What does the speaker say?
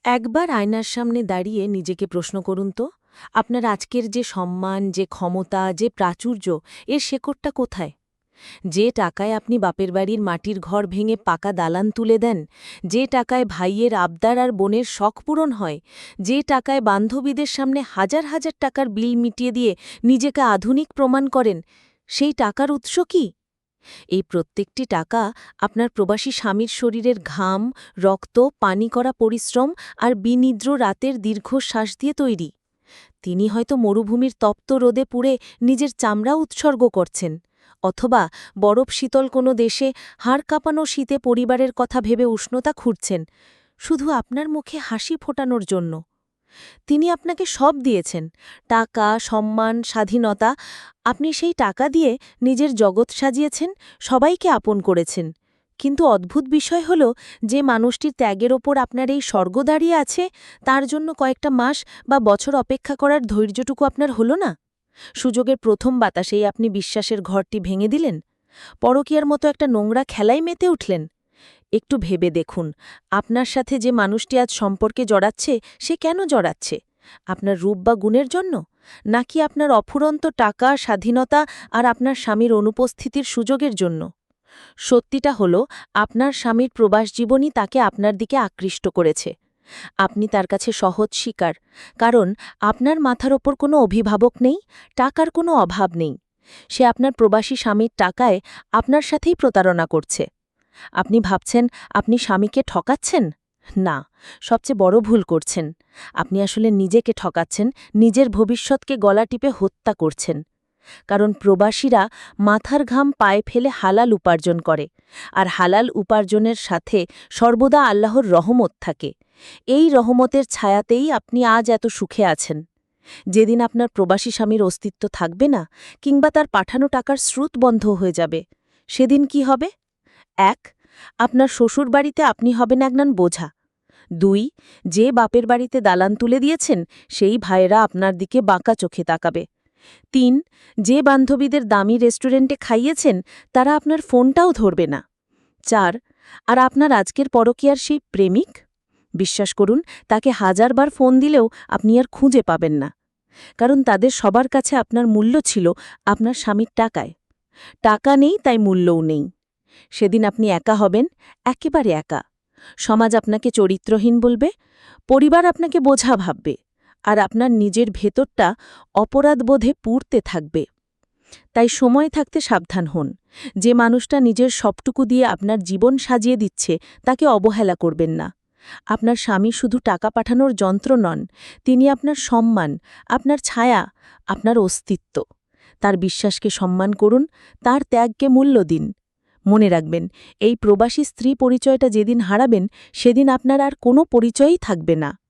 একবার আয়নার সামনে দাঁড়িয়ে নিজেকে প্রশ্ন করুন তো, আপনার আজকের যে সম্মান, যে ক্ষমতা, যে প্রাচুর্য, এর শেকড়টা কোথায়? যে টাকায় আপনি বাপের বাড়ির মাটির ঘর ভেঙে পাকা দালান তুলে দেন, যে টাকায় ভাইয়ের আবদার আর বোনের শখ পূরণ হয়, যে টাকায় বান্ধবীদের সামনে হাজার হাজার টাকার বিল মিটিয়ে দিয়ে নিজেকে আধুনিক প্রমাণ করেন, সেই টাকার উৎস কি? এই প্রত্যেকটি টাকা আপনার প্রবাসী স্বামীর শরীরের ঘাম, রক্ত, পানি করা পরিশ্রম আর বিনিদ্র রাতের দীর্ঘশ্বাস দিয়ে তৈরি। তিনি হয়তো মরুভূমির তপ্ত রোদে পুড়ে নিজের চামড়া উৎসর্গ করছেন, অথবা বরফ শীতল কোনো দেশে হাড় কাঁপানো শীতে পরিবারের কথা ভেবে উষ্ণতা খুঁড়ছেন, শুধু আপনার মুখে হাসি ফোটানোর জন্য। তিনি আপনাকে সব দিয়েছেন, টাকা, সম্মান, স্বাধীনতা। আপনি সেই টাকা দিয়ে নিজের জগৎ সাজিয়েছেন, সবাইকে আপন করেছেন। কিন্তু অদ্ভুত বিষয় হল, যে মানুষটির ত্যাগের ওপর আপনার এই স্বর্গ দাঁড়িয়ে আছে, তার জন্য কয়েকটা মাস বা বছর অপেক্ষা করার ধৈর্যটুকু আপনার হল না। সুযোগের প্রথম বাতাসেই আপনি বিশ্বাসের ঘরটি ভেঙে দিলেন, পরকীয়ার মতো একটা নোংরা খেলায় মেতে উঠলেন। একটু ভেবে দেখুন, আপনার সাথে যে মানুষটি আজ সম্পর্কে জড়াচ্ছে, সে কেন জড়াচ্ছে? আপনার রূপ বা গুণের জন্য? নাকি আপনার অফুরন্ত টাকা, স্বাধীনতা আর আপনার স্বামীর অনুপস্থিতির সুযোগের জন্য? সত্যিটা হল, আপনার স্বামীর প্রবাস জীবনই তাকে আপনার দিকে আকৃষ্ট করেছে। আপনি তার কাছে সহজ শিকার, কারণ আপনার মাথার ওপর কোনো অভিভাবক নেই, টাকার কোনো অভাব নেই। সে আপনার প্রবাসী স্বামীর টাকায় আপনার সাথেই প্রতারণা করছে। আপনি ভাবছেন আপনি স্বামীকে ঠকাচ্ছেন? না, সবচেয়ে বড় ভুল করছেন। আপনি আসলে নিজেকে ঠকাচ্ছেন, নিজের ভবিষ্যৎকে গলা টিপে হত্যা করছেন। কারণ প্রবাসীরা মাথার ঘাম পায়ে ফেলে হালাল উপার্জন করে, আর হালাল উপার্জনের সাথে সর্বদা আল্লাহর রহমত থাকে। এই রহমতের ছায়াতেই আপনি আজ এত সুখে আছেন। যেদিন আপনার প্রবাসী স্বামীর অস্তিত্ব থাকবে না, কিংবা তার পাঠানো টাকার স্রোত বন্ধ হয়ে যাবে, সেদিন কি হবে? ১. আপনার শ্বশুর বাড়িতে আপনি হবেন একজন বোঝা। ২. যে বাপের বাড়িতে দালান তুলে দিয়েছেন, সেই ভাইয়েরা আপনার দিকে বাঁকা চোখে তাকাবে। ৩. যে বান্ধবীদের দামি রেস্টুরেন্টে খাইয়েছেন, তারা আপনার ফোনটাও ধরবে না। ৪. আর আপনার আজকের পরকীয়ার সেই প্রেমিক? বিশ্বাস করুন, তাকে হাজারবার ফোন দিলেও আপনি আর খুঁজে পাবেন না। কারণ তাদের সবার কাছে আপনার মূল্য ছিল আপনার স্বামীর টাকায়। টাকা নেই, তাই মূল্যও নেই। সেদিন আপনি একা হবেন, একেবারে একা। সমাজ আপনাকে চরিত্রহীন বলবে, পরিবার আপনাকে বোঝা ভাববে, আর আপনার নিজের ভেতরটা অপরাধবোধে পুড়তে থাকবে। তাই সময় থাকতে সাবধান হন। যে মানুষটা নিজের সবটুকু দিয়ে আপনার জীবন সাজিয়ে দিচ্ছে, তাকে অবহেলা করবেন না। আপনার স্বামী শুধু টাকা পাঠানোর যন্ত্র নন, তিনি আপনার সম্মান, আপনার ছায়া, আপনার অস্তিত্ব। তার বিশ্বাসকে সম্মান করুন, তার ত্যাগকে মূল্য দিন। মনে রাখবেন, এই প্রবাসী স্ত্রী পরিচয়টা যেদিন হারাবেন, সেদিন আপনার আর কোনো পরিচয়ই থাকবে না।